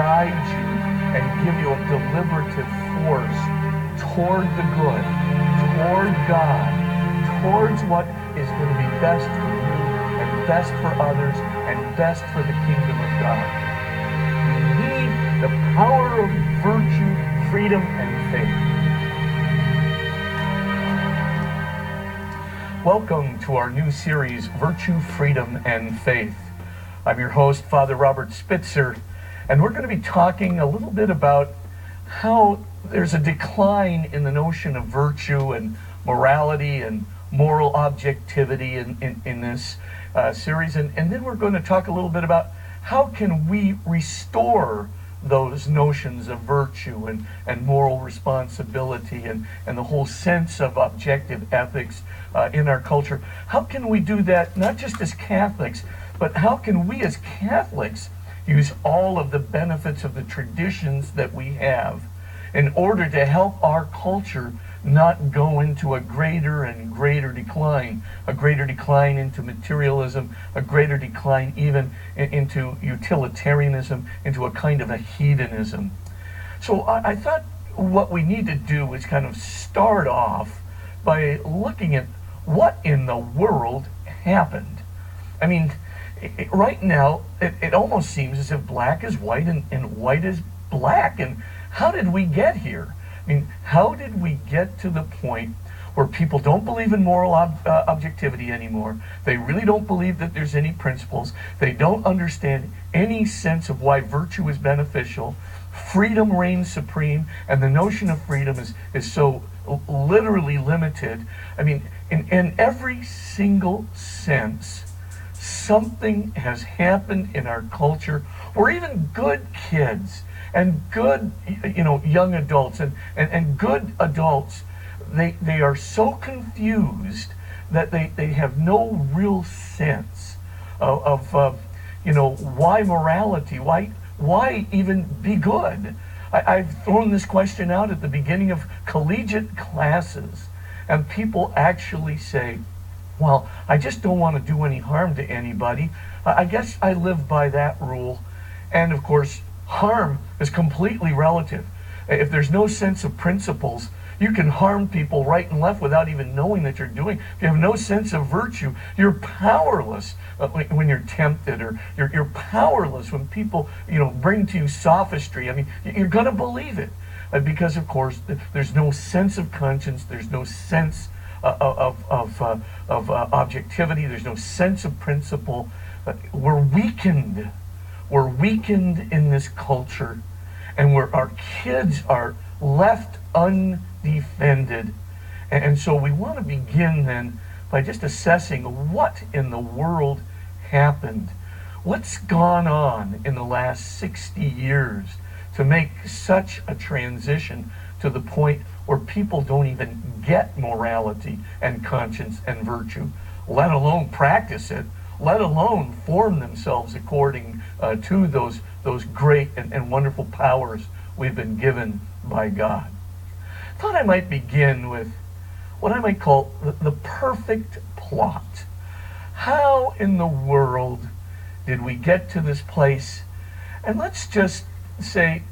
guide you and give you a deliberative force toward the good, toward God, towards what is going to be best for you and best for others and best for the kingdom of God. We need the power of virtue, freedom, and faith. Welcome to our new series, Virtue, Freedom, and Faith. I'm your host, Father Robert Spitzer, and we're going to be talking a little bit about how there's a decline in the notion of virtue and morality and moral objectivity in this series. And then we're going to talk a little bit about how can we restore those notions of virtue and moral responsibility and the whole sense of objective ethics in our culture. How can we do that, not just as Catholics, but how can we as Catholics use all of the benefits of the traditions that we have in order to help our culture not go into a greater and greater decline into materialism, a greater decline even into utilitarianism, into a kind of a hedonism. So I thought what we need to do is kind of start off by looking at what in the world happened. I mean, right now, it almost seems as if black is white and white is black. And how did we get here? I mean, how did we get to the point where people don't believe in moral objectivity anymore? They really don't believe that there's any principles. They don't understand any sense of why virtue is beneficial. Freedom reigns supreme, and the notion of freedom is so literally limited. I mean, in every single sense, something has happened in our culture where even good kids and good, young adults and good adults, they are so confused that they have no real sense of why morality, why even be good. I've thrown this question out at the beginning of collegiate classes, and people actually say, well, I just don't want to do any harm to anybody. I guess I live by that rule. And of course, harm is completely relative. If there's no sense of principles, you can harm people right and left without even knowing that you're doing. If you have no sense of virtue, you're powerless when you're tempted, or you're powerless when people, bring to you sophistry. I mean, you're going to believe it because, of course, there's no sense of conscience. There's no sense of objectivity. There's no sense of principle. We're weakened. We're weakened in this culture, and where our kids are left undefended. And so we want to begin then by just assessing what in the world happened. What's gone on in the last 60 years to make such a transition to the point where people don't even get morality and conscience and virtue, let alone practice it, let alone form themselves according to those great and wonderful powers we've been given by God. I thought I might begin with what I might call the perfect plot. How in the world did we get to this place? And let's just say,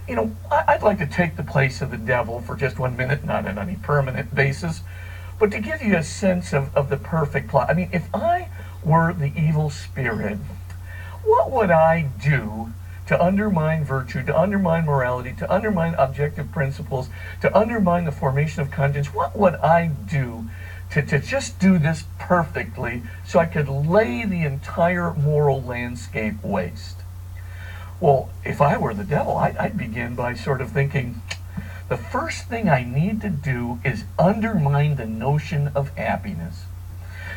I'd like to take the place of the devil for just 1 minute, not on any permanent basis, but to give you a sense of the perfect plot. I mean, if I were the evil spirit, what would I do to undermine virtue, to undermine morality, to undermine objective principles, to undermine the formation of conscience? What would I do to just do this perfectly so I could lay the entire moral landscape waste? Well, if I were the devil, I'd begin by sort of thinking, the first thing I need to do is undermine the notion of happiness.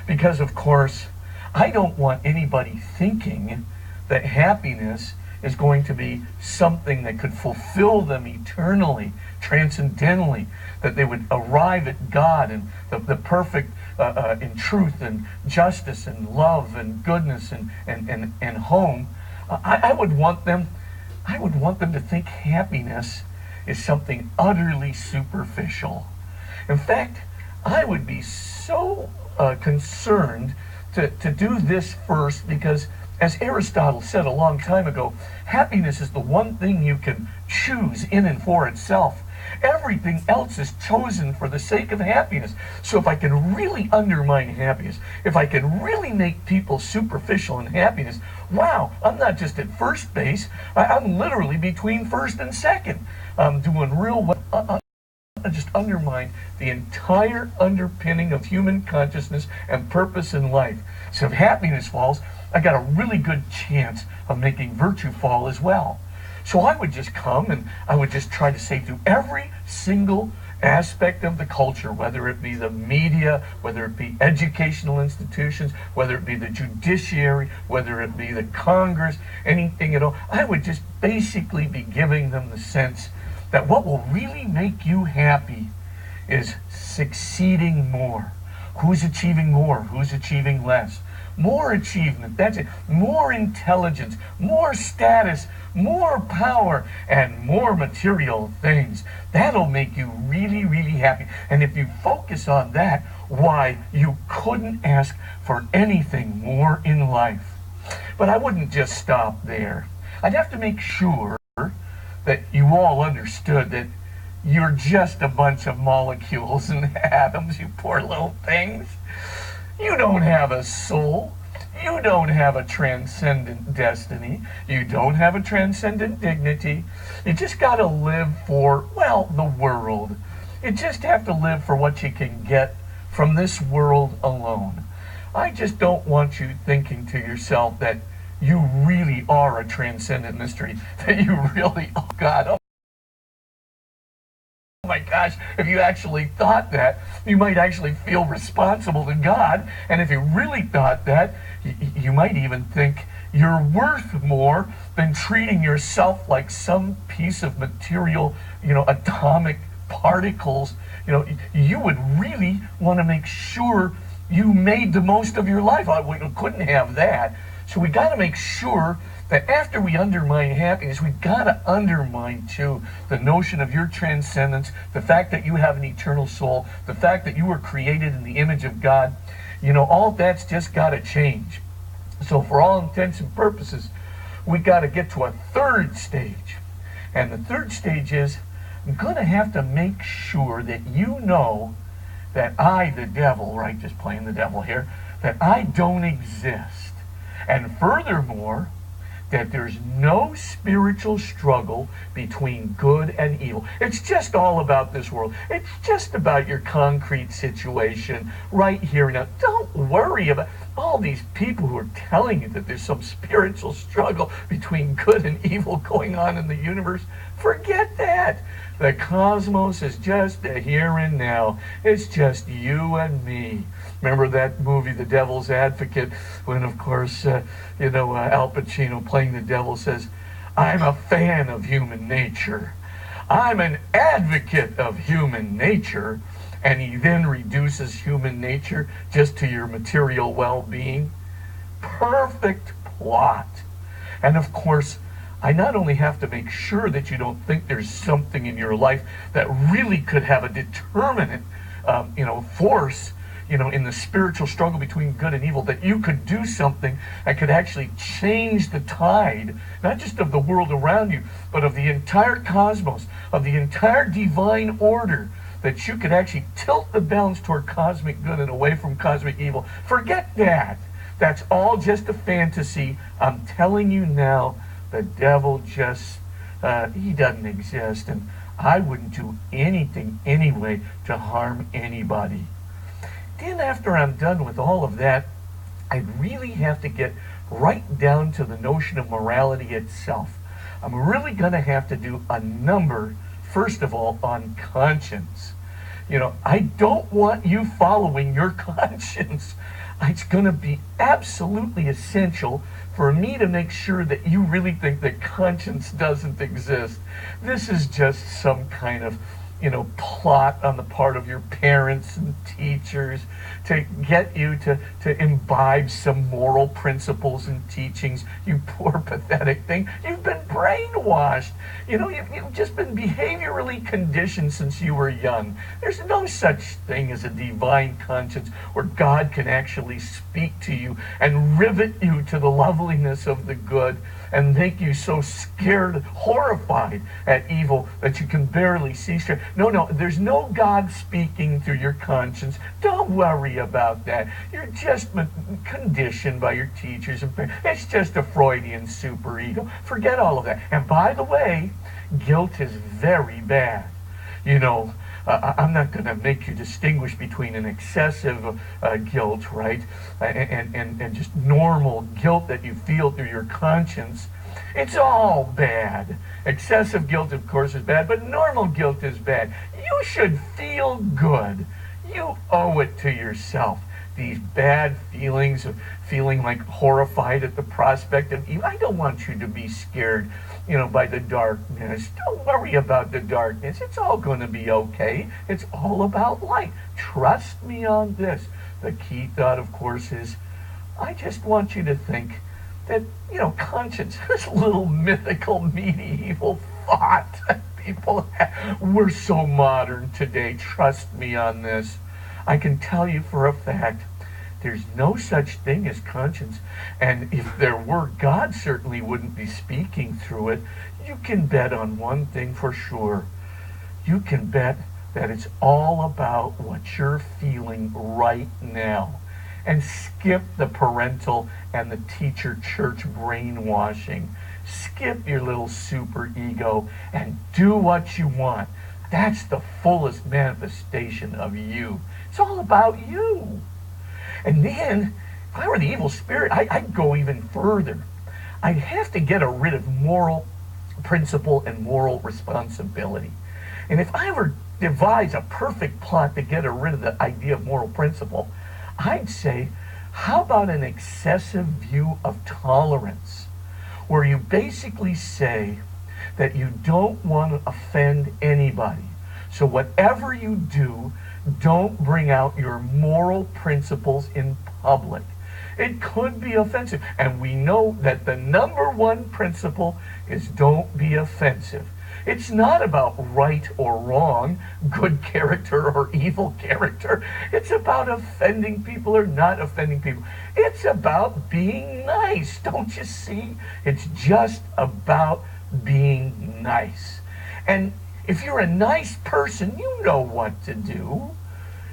Because, of course, I don't want anybody thinking that happiness is going to be something that could fulfill them eternally, transcendentally, that they would arrive at God and the perfect in truth and justice and love and goodness and home. I would want them to think happiness is something utterly superficial. In fact, I would be so concerned to do this first, because As Aristotle said a long time ago, happiness is the one thing you can choose in and for itself. Everything else is chosen for the sake of happiness. So if I can really undermine happiness, if I can really make people superficial in happiness, wow, I'm not just at first base, I'm literally between first and second. I'm doing real well. Just undermine the entire underpinning of human consciousness and purpose in life. So if happiness falls, I got a really good chance of making virtue fall as well. So I would just come and I would just try to say through every single aspect of the culture, whether it be the media, whether it be educational institutions, whether it be the judiciary, whether it be the Congress, anything at all, I would just basically be giving them the sense that what will really make you happy is succeeding more. Who's achieving more? Who's achieving less? More achievement, that's it. More intelligence, more status, more power, and more material things. That'll make you really, really happy. And if you focus on that, why, you couldn't ask for anything more in life. But I wouldn't just stop there. I'd have to make sure that you all understood that you're just a bunch of molecules and atoms, you poor little things. You don't have a soul. You don't have a transcendent destiny. You don't have a transcendent dignity. You just got to live for, well, the world. You just have to live for what you can get from this world alone. I just don't want you thinking to yourself that you really are a transcendent mystery, that you really, oh God, oh my gosh, if you actually thought that, you might actually feel responsible to God. And if you really thought that, you might even think you're worth more than treating yourself like some piece of material, atomic particles. You would really want to make sure you made the most of your life. We couldn't have that. So we got to make sure that after we undermine happiness, we've got to undermine, too, the notion of your transcendence, the fact that you have an eternal soul, the fact that you were created in the image of God. All that's just got to change. So for all intents and purposes, we got to get to a third stage. And the third stage is, I'm going to have to make sure that you know that I, the devil, right, just playing the devil here, that I don't exist. And furthermore, that there's no spiritual struggle between good and evil. It's just all about this world. It's just about your concrete situation right here now. Don't worry about all these people who are telling you that there's some spiritual struggle between good and evil going on in the universe. Forget that. The cosmos is just the here and now. It's just you and me. Remember that movie, The Devil's Advocate, when, of course, Al Pacino playing the devil says, I'm a fan of human nature. I'm an advocate of human nature. And he then reduces human nature just to your material well-being. Perfect plot. And, of course, I not only have to make sure that you don't think there's something in your life that really could have a determinate, force, in the spiritual struggle between good and evil, that you could do something that could actually change the tide, not just of the world around you, but of the entire cosmos, of the entire divine order, that you could actually tilt the balance toward cosmic good and away from cosmic evil. Forget that. That's all just a fantasy. I'm telling you now, the devil just, he doesn't exist, and I wouldn't do anything anyway to harm anybody. Then after I'm done with all of that, I really have to get right down to the notion of morality itself. I'm really going to have to do a number, first of all, on conscience. I don't want you following your conscience. It's going to be absolutely essential for me to make sure that you really think that conscience doesn't exist. This is just some kind of plot on the part of your parents and teachers to get you to imbibe some moral principles and teachings. You poor pathetic thing. You've been brainwashed. You've just been behaviorally conditioned since you were young. There's no such thing as a divine conscience where God can actually speak to you and rivet you to the loveliness of the good and make you so scared, horrified at evil that you can barely see straight. No, there's no God speaking through your conscience. Don't worry about that. You're just conditioned by your teachers and parents. It's just a Freudian superego. Forget all of that. And by the way, guilt is very bad. I'm not going to make you distinguish between an excessive guilt, right, and just normal guilt that you feel through your conscience. It's all bad. Excessive guilt, of course, is bad, but normal guilt is bad. You should feel good. You owe it to yourself. These bad feelings of feeling like horrified at the prospect of evil. I don't want you to be scared, by the darkness. Don't worry about the darkness. It's all going to be okay. It's all about light. Trust me on this. The key thought, of course, is I just want you to think that, conscience, this little mythical medieval thought that people have. We're so modern today. Trust me on this. I can tell you for a fact, there's no such thing as conscience. And if there were, God certainly wouldn't be speaking through it. You can bet on one thing for sure. You can bet that it's all about what you're feeling right now. And skip the parental and the teacher church brainwashing. Skip your little super ego and do what you want. That's the fullest manifestation of you. It's all about you. And then, if I were the evil spirit, I'd go even further. I'd have to get rid of moral principle and moral responsibility. And if I were to devise a perfect plot to get rid of the idea of moral principle, I'd say, how about an excessive view of tolerance, where you basically say that you don't want to offend anybody. So whatever you do, don't bring out your moral principles in public. It could be offensive. And we know that the number one principle is don't be offensive. It's not about right or wrong, good character or evil character. It's about offending people or not offending people. It's about being nice, don't you see? It's just about being nice. And if you're a nice person, you know what to do.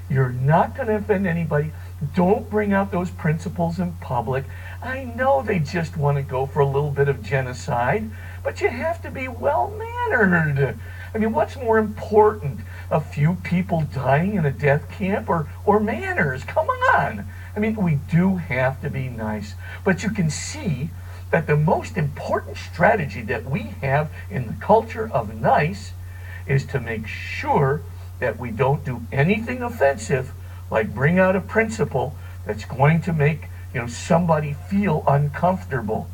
You're not going to offend anybody. Don't bring out those principles in public. I know they just want to go for a little bit of genocide, but you have to be well-mannered. I mean, what's more important? A few people dying in a death camp or manners? Come on. I mean, we do have to be nice. But you can see that the most important strategy that we have in the culture of nice is to make sure that we don't do anything offensive, like bring out a principle that's going to make somebody feel uncomfortable.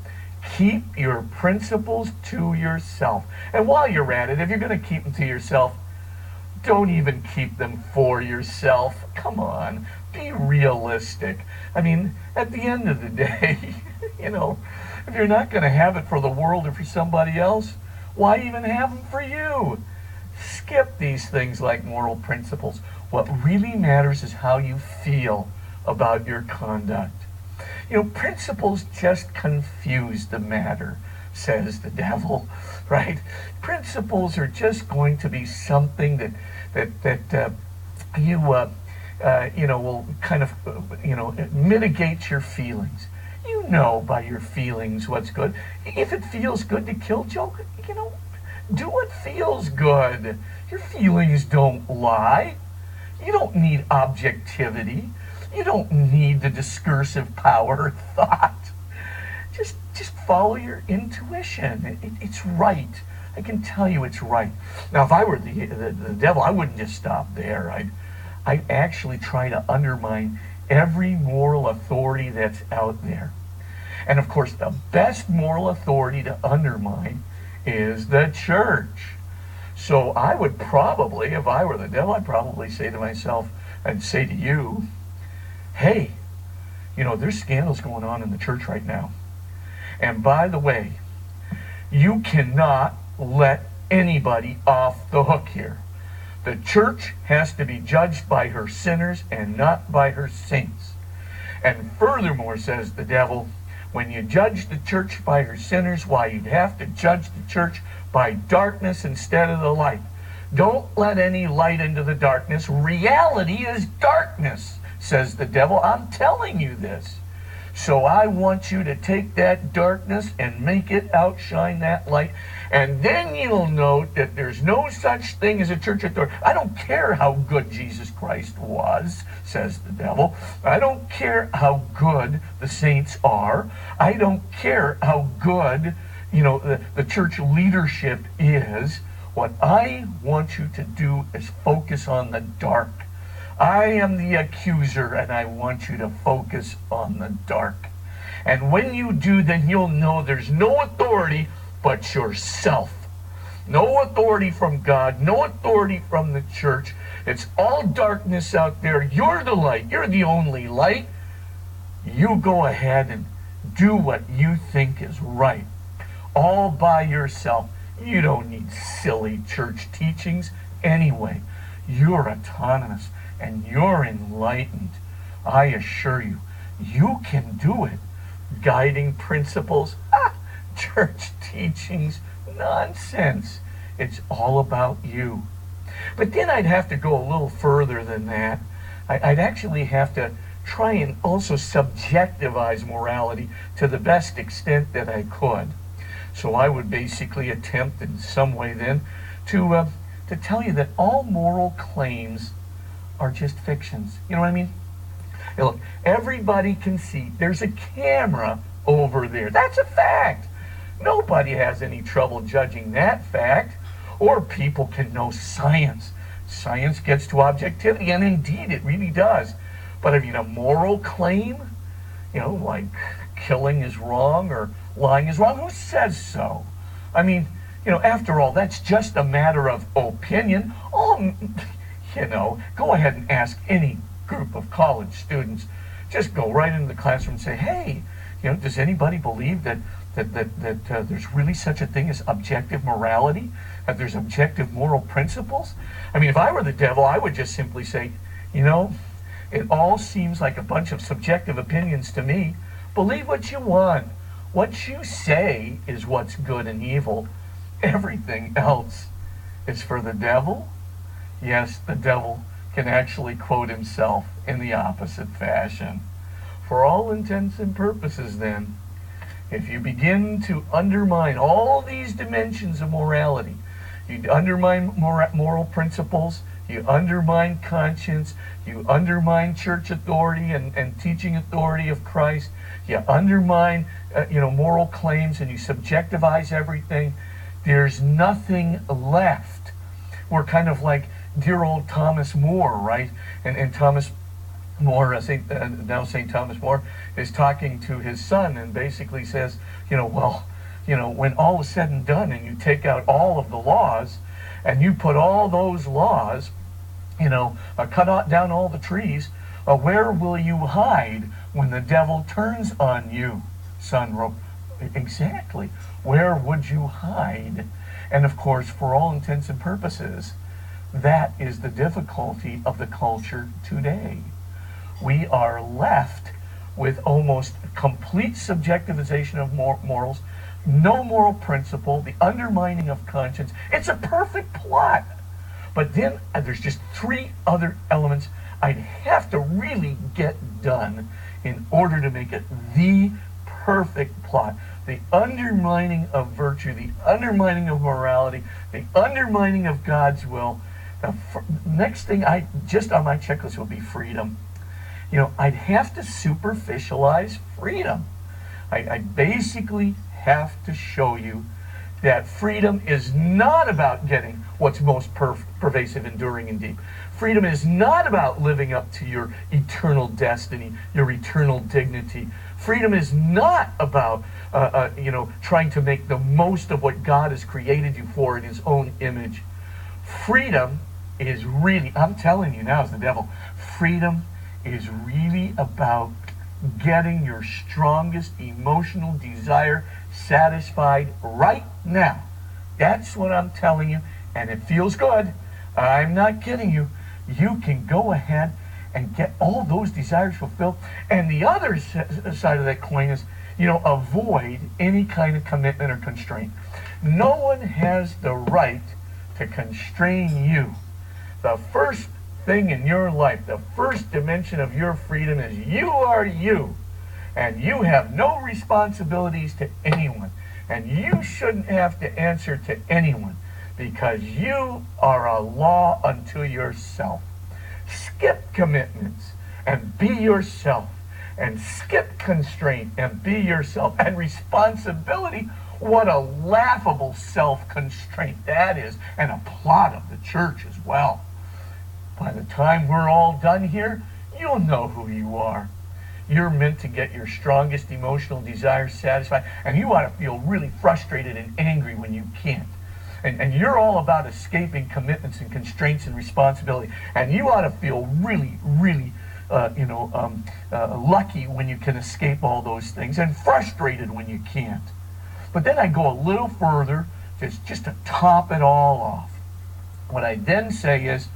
Keep your principles to yourself. And while you're at it, if you're going to keep them to yourself, don't even keep them for yourself. Come on, be realistic. I mean, at the end of the day, if you're not going to have it for the world or for somebody else, why even have them for you? Skip these things like moral principles. What really matters is how you feel about your conduct. Principles just confuse the matter, says the devil, right? Principles are just going to be something that you will kind of mitigate your feelings. You know by your feelings what's good. If it feels good to kill Joe, do what feels good. Your feelings don't lie. You don't need objectivity. You don't need the discursive power of thought. Just follow your intuition. It's right. I can tell you it's right. Now, if I were the devil, I wouldn't just stop there. I'd actually try to undermine every moral authority that's out there. And of course, the best moral authority to undermine is the church. So I would probably, if I were the devil, I'd probably say to myself, I'd say to you, hey, there's scandals going on in the church right now. And by the way, You cannot let anybody off the hook here. The church has to be judged by her sinners and not by her saints. And furthermore, says the devil, when you judge the church by her sinners, why, you'd have to judge the church by darkness instead of the light. Don't let any light into the darkness. Reality is darkness, says the devil. I'm telling you this. So I want you to take that darkness and make it outshine that light. And then you'll note that there's no such thing as a church authority. I don't care how good Jesus Christ was, says the devil. I don't care how good the saints are. I don't care how good, the church leadership is. What I want you to do is focus on the dark. I am the accuser, and I want you to focus on the dark. And when you do, then you'll know there's no authority but yourself. No authority from God, no authority from the church. It's all darkness out there. You're the light. You're the only light. You go ahead and do what you think is right, all by yourself. You don't need silly church teachings anyway. You're autonomous and you're enlightened. I assure you, you can do it. Guiding principles, church teachings, nonsense. It's all about you. But then I'd have to go a little further than that. I'd actually have to try and also subjectivize morality to the best extent that I could. So I would basically attempt in some way then to tell you that all moral claims are just fictions. You know what I mean? Hey, look, everybody can see there's a camera over there. That's a fact. Nobody has any trouble judging that fact. Or people can know science. Science gets to objectivity, and indeed it really does. But I mean, a moral claim, like killing is wrong or lying is wrong, who says so? I mean, after all, that's just a matter of opinion. Go ahead and ask any group of college students. Just go right into the classroom and say, hey, does anybody believe that there's really such a thing as objective morality? That there's objective moral principles? I mean, if I were the devil, I would just simply say, it all seems like a bunch of subjective opinions to me. Believe what you want. What you say is what's good and evil. Everything else is for the devil. Yes, the devil can actually quote himself in the opposite fashion. For all intents and purposes, then, if you begin to undermine all these dimensions of morality, you undermine moral principles, you undermine conscience, you undermine church authority and teaching authority of Christ, you undermine moral claims, and you subjectivize everything, there's nothing left. We're kind of like dear old Thomas More, right? And Thomas More, now St. Thomas More, is talking to his son and basically says, when all is said and done and you take out all of the laws and you put all those laws, cut down all the trees, where will you hide when the devil turns on you, son? Exactly. Where would you hide? And of course, for all intents and purposes, that is the difficulty of the culture today. We are left with almost complete subjectivization of morals, no moral principle, the undermining of conscience. It's a perfect plot. But then there's just three other elements I'd have to really get done in order to make it the perfect plot. The undermining of virtue, the undermining of morality, the undermining of God's will. The next thing just on my checklist would be freedom. I'd have to superficialize freedom. I basically have to show you that freedom is not about getting what's most pervasive, enduring, and deep. Freedom is not about living up to your eternal destiny, your eternal dignity. Freedom is not about, trying to make the most of what God has created you for in His own image. Freedom is really, I'm telling you now as the devil, freedom is really about getting your strongest emotional desire satisfied right now. That's what I'm telling you, and it feels good. I'm not kidding you. You can go ahead and get all those desires fulfilled. And the other side of that coin is, avoid any kind of commitment or constraint. No one has the right to constrain you. The first thing in your life, the first dimension of your freedom is you are you. And you have no responsibilities to anyone. And you shouldn't have to answer to anyone, because you are a law unto yourself. Skip commitments and be yourself. And skip constraint and be yourself. And responsibility, what a laughable self-constraint that is, and a plot of the church as well. By the time we're all done here, you'll know who you are. You're meant to get your strongest emotional desires satisfied, and you ought to feel really frustrated and angry when you can't. And you're all about escaping commitments and constraints and responsibility, and you ought to feel really, really lucky when you can escape all those things, and frustrated when you can't. But then I go a little further, just to top it all off. What I then say is,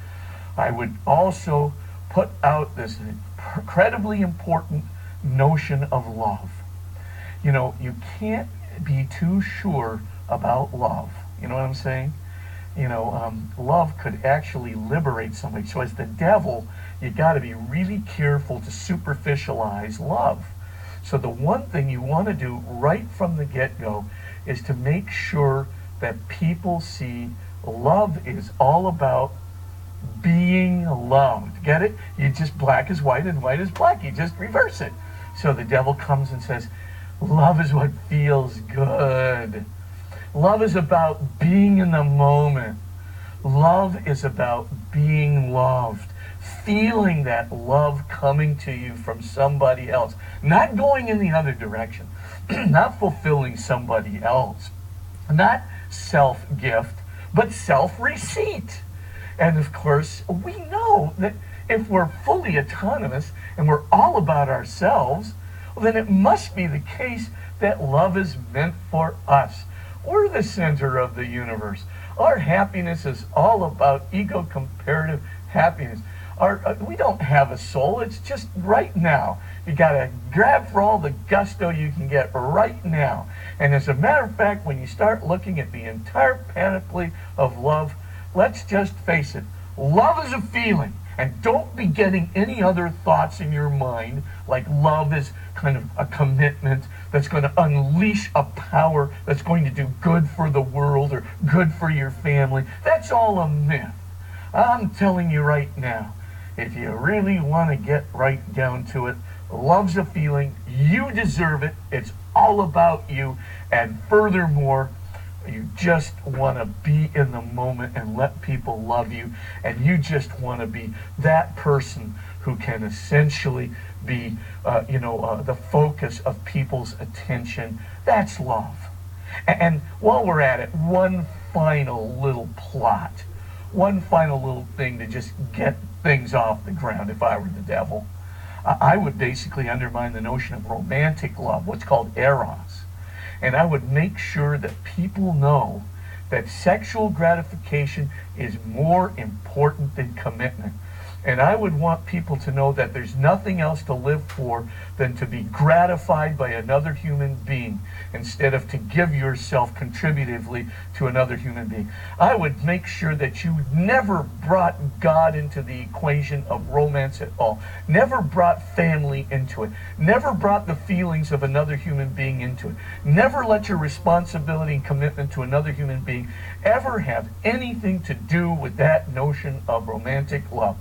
I would also put out this incredibly important notion of love. You can't be too sure about love. You know what I'm saying? Love could actually liberate somebody. So as the devil, you got to be really careful to superficialize love. So the one thing you want to do right from the get-go is to make sure that people see love is all about being loved. Get it? You just black is white and white is black. You just reverse it. So the devil comes and says, love is what feels good. Love is about being in the moment. Love is about being loved. Feeling that love coming to you from somebody else. Not going in the other direction. Not fulfilling somebody else. Not self-gift, but self-receipt. And of course, we know that if we're fully autonomous and we're all about ourselves, well, then it must be the case that love is meant for us. We're the center of the universe. Our happiness is all about ego-comparative happiness. We don't have a soul. It's just right now. You got to grab for all the gusto you can get right now. And as a matter of fact, when you start looking at the entire panoply of love, let's just face it. Love is a feeling. And don't be getting any other thoughts in your mind like love is kind of a commitment that's going to unleash a power that's going to do good for the world or good for your family. That's all a myth. I'm telling you right now, if you really want to get right down to it, love's a feeling. You deserve it. It's all about you. And furthermore, you just want to be in the moment and let people love you. And you just want to be that person who can essentially be, the focus of people's attention. That's love. And while we're at it, one final little plot. One final little thing to just get things off the ground if I were the devil. I would basically undermine the notion of romantic love, what's called eros. And I would make sure that people know that sexual gratification is more important than commitment. And I would want people to know that there's nothing else to live for than to be gratified by another human being instead of to give yourself contributively to another human being. I would make sure that you never brought God into the equation of romance at all. Never brought family into it. Never brought the feelings of another human being into it. Never let your responsibility and commitment to another human being ever have anything to do with that notion of romantic love.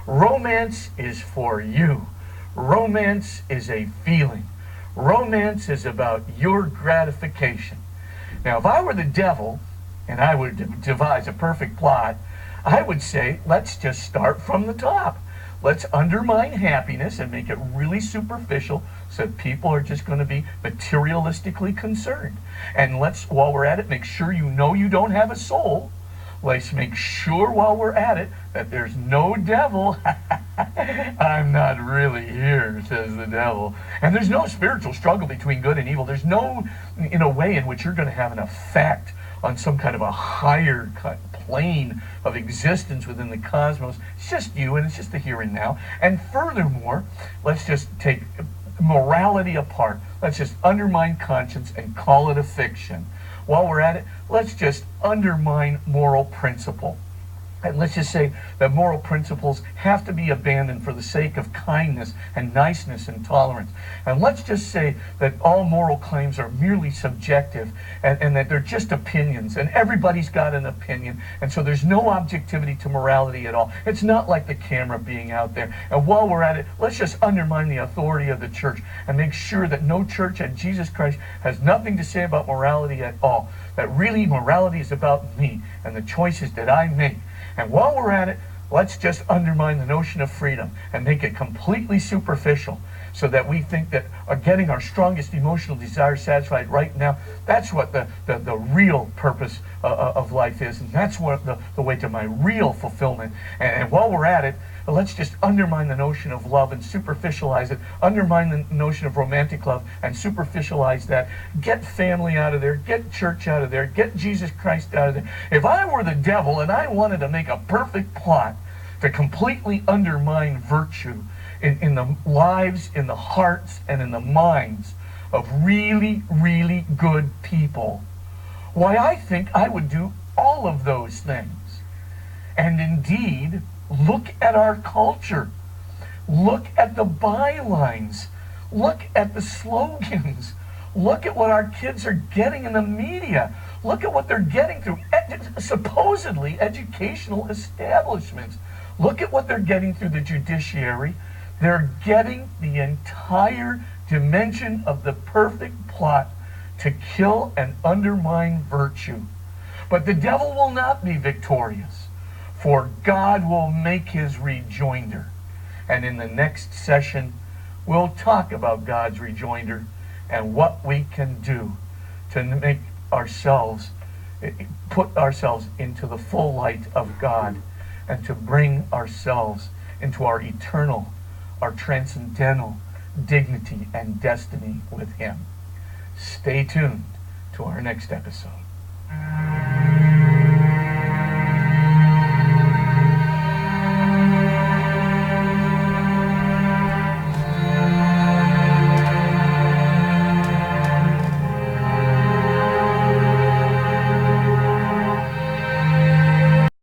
Romance is for you. Romance is a feeling. Romance is about your gratification. Now, if I were the devil, and I would devise a perfect plot, I would say, let's just start from the top. Let's undermine happiness and make it really superficial so that people are just going to be materialistically concerned. And let's, while we're at it, make sure you know you don't have a soul. Let's make sure while we're at it that there's no devil. I'm not really here, says the devil. And there's no spiritual struggle between good and evil. There's no, in a way, in which you're going to have an effect on some kind of a higher plane of existence within the cosmos. It's just you, and it's just the here and now. And furthermore, let's just take morality apart. Let's just undermine conscience and call it a fiction. While we're at it, let's just undermine moral principle. And let's just say that moral principles have to be abandoned for the sake of kindness and niceness and tolerance. And let's just say that all moral claims are merely subjective and that they're just opinions. And everybody's got an opinion. And so there's no objectivity to morality at all. It's not like the camera being out there. And while we're at it, let's just undermine the authority of the church and make sure that no church and Jesus Christ has nothing to say about morality at all. That really morality is about me and the choices that I make. And while we're at it, let's just undermine the notion of freedom and make it completely superficial so that we think that getting our strongest emotional desires satisfied right now, that's what the real purpose of life is. And that's what the way to my real fulfillment. And while we're at it, let's just undermine the notion of love and superficialize it. Undermine the notion of romantic love and superficialize that. Get family out of there. Get church out of there. Get Jesus Christ out of there. If I were the devil and I wanted to make a perfect plot to completely undermine virtue in the lives, in the hearts, and in the minds of really, really good people, why, I think I would do all of those things. And indeed, look at our culture. Look at the bylines. Look at the slogans. Look at what our kids are getting in the media. Look at what they're getting through supposedly educational establishments. Look at what they're getting through the judiciary. They're getting the entire dimension of the perfect plot to kill and undermine virtue. But the devil will not be victorious, for God will make his rejoinder. And in the next session, we'll talk about God's rejoinder and what we can do to make ourselves, put ourselves into the full light of God and to bring ourselves into our eternal, our transcendental dignity and destiny with him. Stay tuned to our next episode.